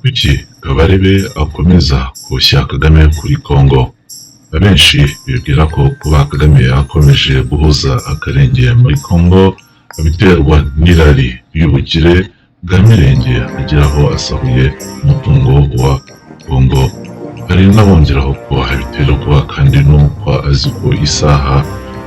Kuki Kabarebe akomeza koshya Kagame kuri Congo? Abenshi bibwira ko kuba Kagame akomeje guhuza akarenge muri Congo abiterwa n'irari ry'ubukire bwa mirenge ageraho asahuye umutungo wa Congo. Hari n'abongeraho ko abiterwa kandi n'uko azi ko isaha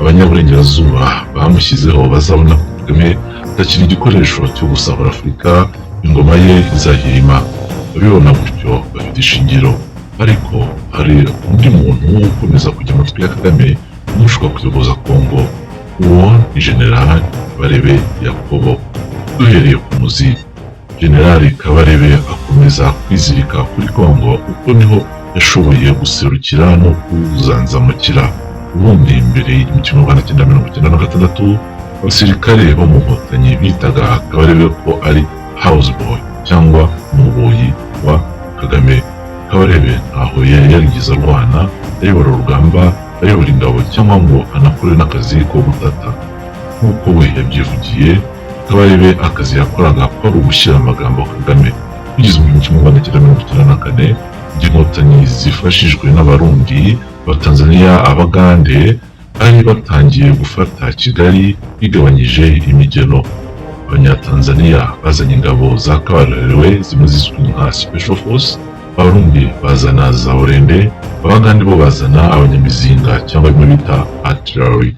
abanyaburengerazuba bamushyizeho bazabona ko Kagame atakiri igikoresho cyo gusahura Afurika, ingoma ye izahirima. Abibona gutyo bafite ishingiro, ariko hari undi muntu ukomeza kujya amatwi ya Kagame umushwa kuyoboza Congo. Uwo ni General Kabarebe Yakobo. Duhereye ku muzi, General Kabarebe akomeza kwizirika kuri Congo kuko niho yashoboye guserukira no kuzanzamukira. Ubundi mbere y'1996 abasirikare bo mu Nkotanyi bitaga Kabarebe ko ari houseboy cyangwa umuboyi wa Kagame. Kabarebe ntaho yari yarigeze arwana, ayobora urugamba, ayobora ingabo cyangwa ngo anakore n'akazi ko gutata. Nk'uko we yabyivugiye, Kabarebe akazi yakoraga ko ari ugushyira amagambo Kagame. Kugeza mu 1994 igihe Inkotanyi zifashijwe n'Abarundi, Abatanzaniya, Abagande bari batangiye gufata Kigali bigabanyije imigeno. Abanyatanzaniya bazanye ingabo za Kabarebe zimwe zizwi nka Special Force, Abarundi bazana za Orende, Abagande bo bazana abanyamizinga cyangwa bimwe bita artillery.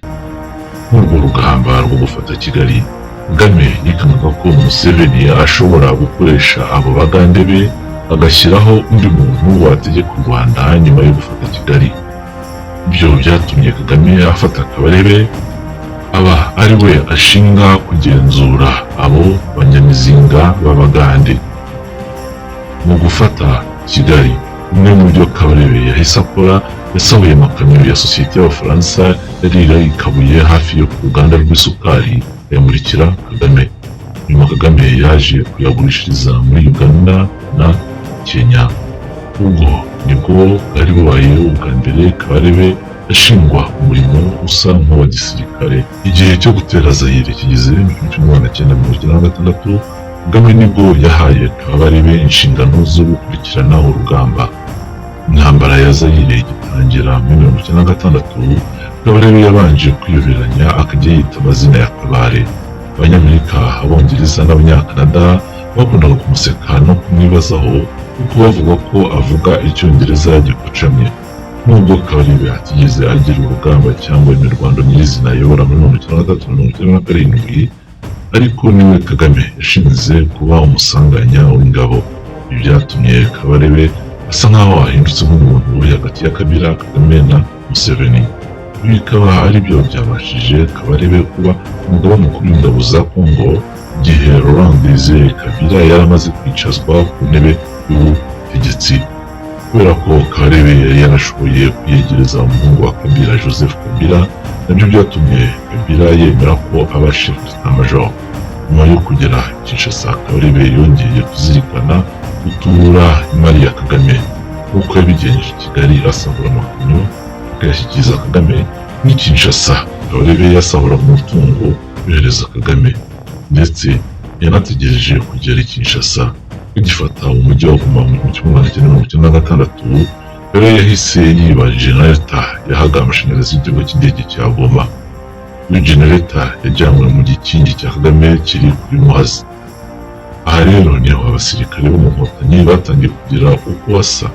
Muri urwo rugamba rwo gufata Kigali, Kagame yikanaga ko Museveni ashobora gukoresha abo Bagande be agashyiraho undi muntu wategeka u Rwanda nyuma yo gufata Kigali. Ibyo byatumye Kagame afata Kabarebe aba ari we ashinga kugenzura abo banyamizinga b'Abagande. Mu gufata Kigali, umwe mu byo Kabarebe yahise akora, yasahuye amakamyo ya sosiyete y'Abafaransa yari ikabuye hafi yo ku ruganda rw'isukari yamurikira Kagame. Nyuma Kagame yaje kuyagurishiriza muri Uganda na Kenya. Ubwo nibwo bwari bubaye ubwa mbere Kabarebe ashingwa umurimo usa nk'uwa gisirikare. Igihe cyo gutera Zaire kigeze mu 1996, Kagame nibwo yahaye Kabarebe inshingano zo gukurikirana urugamba. Intambara ya Zaire igitangira muri 1996, Kabarebe yabanje kwiyoberanya akajya yita amazina ya Kabare. Abanyamerika, Abongereza n'Abanyakanada bakundaga kumuseka no kumwibazaho kuko bavuga ko avuga Icyongereza gikocamye. Nubwo Kabarebe atigeze agira urugamba cyangwa imirwano nyirizina ayobora muri 1997, ariko niwe Kagame yashinze kuba umusanganya w'ingabo. Ibi byatumye Kabarebe asa nkaho ahindutse nk'umuntu uri hagati ya Kabila, Kagame na Museveni. Ibi bikaba ari byo byabashije Kabarebe kuba umugaba mukuru w'ingabo za Congo igihe Laurent Désiré Kabila yari amaze kwicazwa ku ntebe y'ubutegetsi. Kubera ko Kabarebe yari yarashoboye kwiyegereza umuhungu wa Kabila, Joseph Kabila, nabyo byatumye Kabila yemera ko aba chef d'état-major. Nyuma yo kugera Kinshasa, Kabarebe yongeye kuzirikana gutubura imari ya Kagame nk'uko yabigenjeje i Kigali, asahura amakamyo akayashyikiriza Kagame. N'i Kinshasa, Kabarebe yasahuraga umutungo yohereza Kagame, ndetse yanategereje kugera i Kinshasa. Ugifata umujyi wa Goma mu 1996, rero yahise yiba generator yahaga amashanyarazi y'ikigo cy'indege cya Goma. Iyo generator yajyanywe mu gikingi cya Kagame kiri kuri Muhazi. Aha rero niho abasirikare bo mu Nkotanyi batangiye kugira uko basa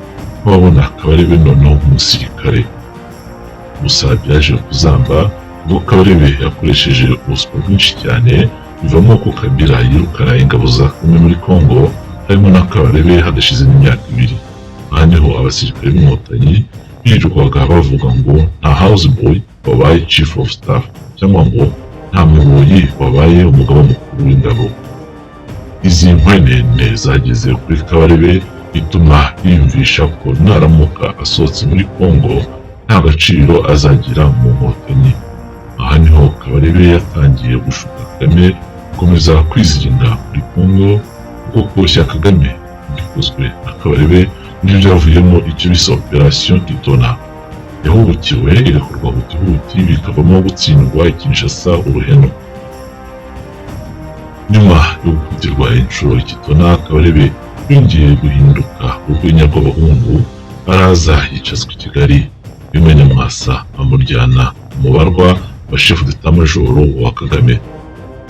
nk'ababona Kabarebe noneho nk'umusirikare. Gusa byaje kuzamba ubwo Kabarebe yakoresheje ubuswa bwinshi cyane, bivamo ko Kabila yirukana ingabo za Kagame muri Congo, harimo na Kabarebe hadashize n'imyaka 2. Aha niho abasirikare b'Inkotanyi birirwaga bavuga ngo nta houseboy wabaye chief of staff, cyangwa ngo nta muboyi wabaye umugaba mukuru w'ingabo. Izi nkwenene zageze kuri Kabarebe bituma yiyumvisha ko naramuka asohotse muri Congo nta gaciro azagira mu Nkotanyi. Aha niho Kabarebe yatangiye gushuka Kagame gukomeza kwizirinda muri Congo, kuko koshya Kagame bikozwe na Kabarebe nibyo byavuyemo icyo bise Operation Kitona. Yahubukiwe irekurwa hutihuti bikavamo gutsindwa i Kinshasa uruheno. Nyuma yo gukutirwa inshuro Kitona, Kabarebe yongeye guhinduka urwenya rw'abahungu, araza yicazwa i Kigali, bimwe Nyamwasa amujyana mu barwa wa shefu d'etat majoro wa Kagame.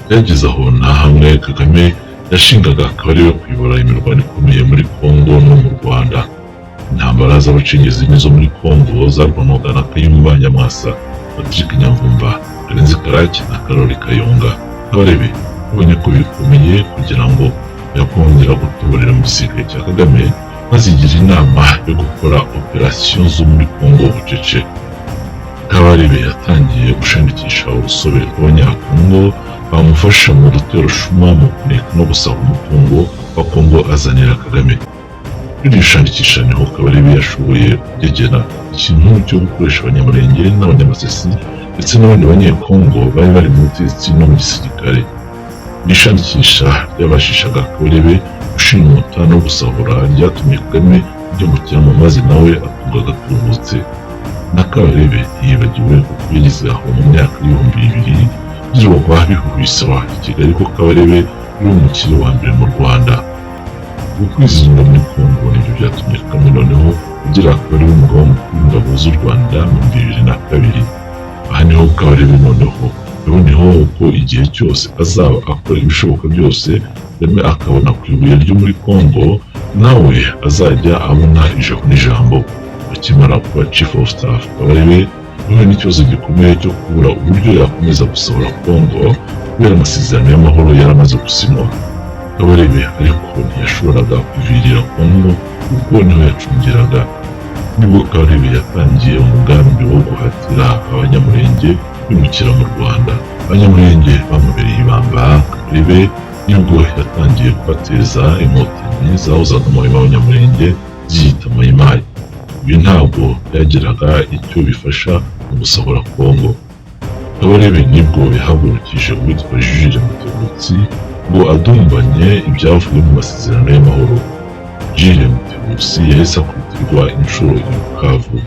Byageze aho nta hamwe Kagame yashingaga akaba ariwe kuyobora imirwano ikomeye muri Kongo no mu Rwanda. Intambara z'abacengezi zo muri Kongo zarwanwaga na Kayumba Nyamwasa, Patrick Nyamvumba, Karenzi Karake na Karoli Kayonga. Kabarebe abonye ko bikomeye kugira ngo yakongera gutoborera mu gisirikare cya Kagame, maze yigira inama yo gukora operasiyo zo muri Kongo bucece. Kabarebe yatangiye gushakisha urusobe rw'Abanyakongo bamufasha mu rutero shuma mu kuneka no gusaba umutungo wa Kongo azanira Kagame. Kwirishakisha niho Kabarebe yashoboye kugegera ikintu cyo gukoresha Abanyamulenge n'Abanyamasisi ndetse n'abandi Banyekongo bari bari mu butegetsi no mu gisirikare. Irishakisha ryabashishaga Kabarebe gushimuta no gusahura ryatumye Kagame ryumukiramo maze nawe atunga agatubutse. Na Kabarebe yibagiwe uko yagize aho mu myaka y'ibihumbi bibiri byirwa bihuhiswa i Kigali ko Kabarebe yari umukire wa mbere mu Rwanda. Ukwizihirwa muri Kongo nibyo byatumye Kagame noneho agira Kabarebe umugaba mukuru w'ingabo z'u Rwanda mu 2002. Aha niho Kabarebe noneho yaboneho ko igihe cyose azaba akora ibishoboka byose Kagame akabona ku ibuye ryo muri Kongo, nawe azajya abona ijambo n'ijambo. Akimara kuba chief of staff, Kabarebe yahuye n'ikibazo gikomeye cyo kubura uburyo yakomeza gusohora Kongo kubera amasezerano y'amahoro yaramaze gusinywa. Kabarebe ariko ntiyashoboraga kuvirira Kongo kuko niho yacungiraga. Nibwo Kabarebe yatangiye umugambi wo guhatira Abanyamulenge kwimukira mu Rwanda. Abanyamulenge bamubereye ibamba. Kabarebe nibwo yatangiye kubateza inkotanyi zahozaga mu Abanyamulenge ziyita Mayimayi. Ibi ntabwo byagiraga icyo bifasha mu gusohora Kongo. Kabarebe nibwo yahagurukije uwitwa Jules Mutebutsi ngo adumbanye ibyavuye mu masezerano y'amahoro. Jules Mutebutsi yahise akubitirwa inshuro i Bukavu.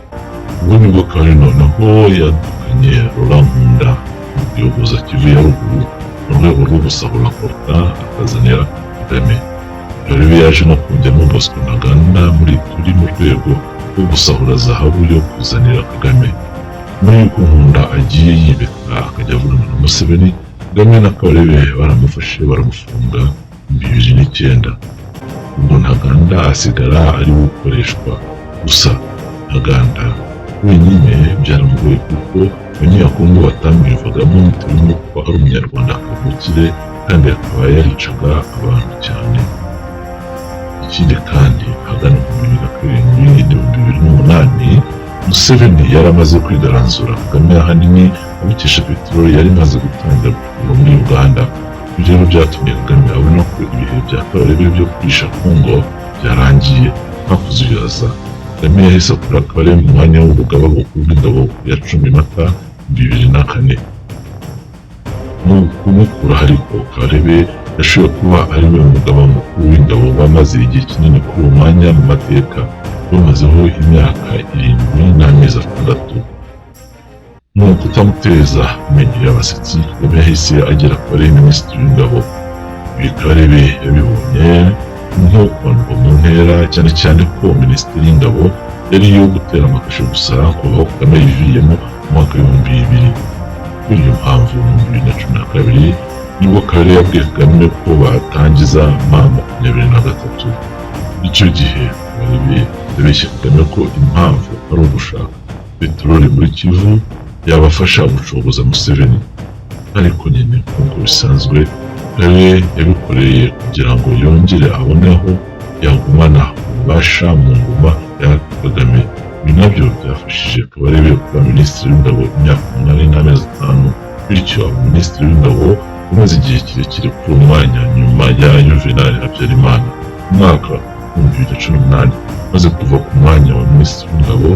Ubwo nibwo Kabarebe noneho yadukanye Laurent Nkunda mu kuyoboza Kivu ya ruguru mu rwego rwo gusahura Korta akazanira Kagame. Kabarebe yaje no kongeramo Bosco Ntaganda muri turi mu rwego rwo gusahura zahabu yo kuzanira Kagame. Muri uko Nkunda agiye yibeta akajya avugana na Museveni, Kagame na Kabarebe baramufashe baramufunga mu 2009. Ubwo Ntaganda asigara ari we ukoreshwa. Gusa Ntaganda wenyine byaramugoye kuko Abanyakongo batamwiyumvagamo bitewe n'uko ari Umunyarwanda kavukire kandi akaba yaricaga abantu cyane. Ikindi kandi ahagana mu 2007-2008 Museveni yari amaze kwigaranzura Kagame ahanini abikesha peteroli yari imaze gutangira gukurwa muri Uganda. Ibyo rero byatumye Kagame abona ko ibihe bya Kabarebe byo kwisha Kongo byarangiye nta kuzuyaza. Kagame yahise akura Kabarebe mu mwanya w'ubugaba bukuru bw'ingabo ya 10 Mata 2004. Mu kumukura ariko Kabarebe yashoboye kuba ari we mugaba mukuru w'ingabo wamaze igihe kinini kuri uwo mwanya mu mateka, bamazeho imyaka 7 n'amezi 6. Mu kutamuteza amenyo y'abasetsi, Kagame yahise agera kuba ari minisitiri w'ingabo. Ibi Kabarebe yabibonye nko kwandwa mu ntera, cyane cyane ko minisitiri w'ingabo yari iyo gutera amakashe gusa kuva aho Kagame yiviyemo mu mwaka w'2000. Kuri iyo mpamvu mu 2012 nibwo Kabarebe yabwiye Kagame ko batangiza M23. Icyo gihe Kabarebe yabeshye Kagame ko impamvu ari ugushaka peteroli muri Kivu yabafasha gucogoza Museveni. Ariko nyine nk'uko bisanzwe Kabarebe yabikoreye kugira ngo yongere abone aho yagumana ububasha mu ngoma ya Kagame. Ibi nabyo byafashije Kabarebe kuba minisitiri w'ingabo imyaka 8 n'amezi 5, bityo aba minisitiri w'ingabo umaze igihe kirekire kuri uwo mwanya nyuma ya Juvenal Habyarimana. Mu mwaka wa 2018 maze kuva ku mwanya wa minisitiri w'ingabo,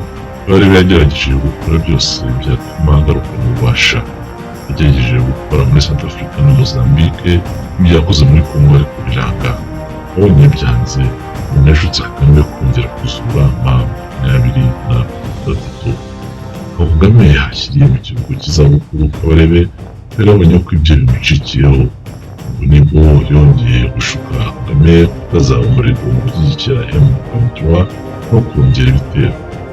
Kabarebe yagerageje gukora byose byatuma agaruka mu bubasha. Yagerageje gukora muri Central Africa na Mozambique, ibyo yakoze muri Congo ariko biranga. Abonye byanze, yashutse Kagame kongera kuzura M23. Kagame yashyiriye mu kiruhuko cy'izabukuru Kabarebe yari abonye ko ibyo bimucikiyeho. Ubwo nibwo yongeye gushuka Kagame Kagame kutazaba umurego mu gushyigikira M23 no kongera ibitero.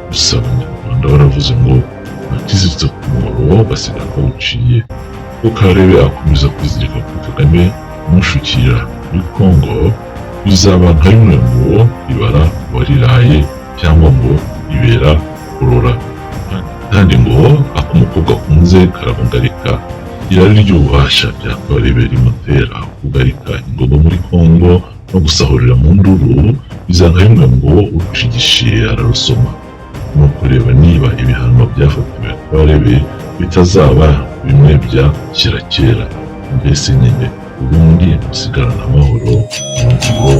Gusa abanyarwanda baravuze ngo bakiziritse ku muhoro basiga bawuciye. Ko Kabarebe akomeza kwizirika kuri Kagame amushukira muri Congo, bizaba nka rimwe ngo ibara wariraye cyangwa ngo ibera kurora. Kandi ngo ak'umukobwa akunze karabungarika, irari ry'ububasha bya Kabarebe rimutera kugarika ingoma muri Congo no gusahurira mu nduru, bizanga rimwe ngo urushigishiye ararusoma. Ni ukureba niba ibihano byafatiwe Kabarebe bitazaba bimwe bya kera, mbese nyine ubundi musigarana amahoro mu ngiro.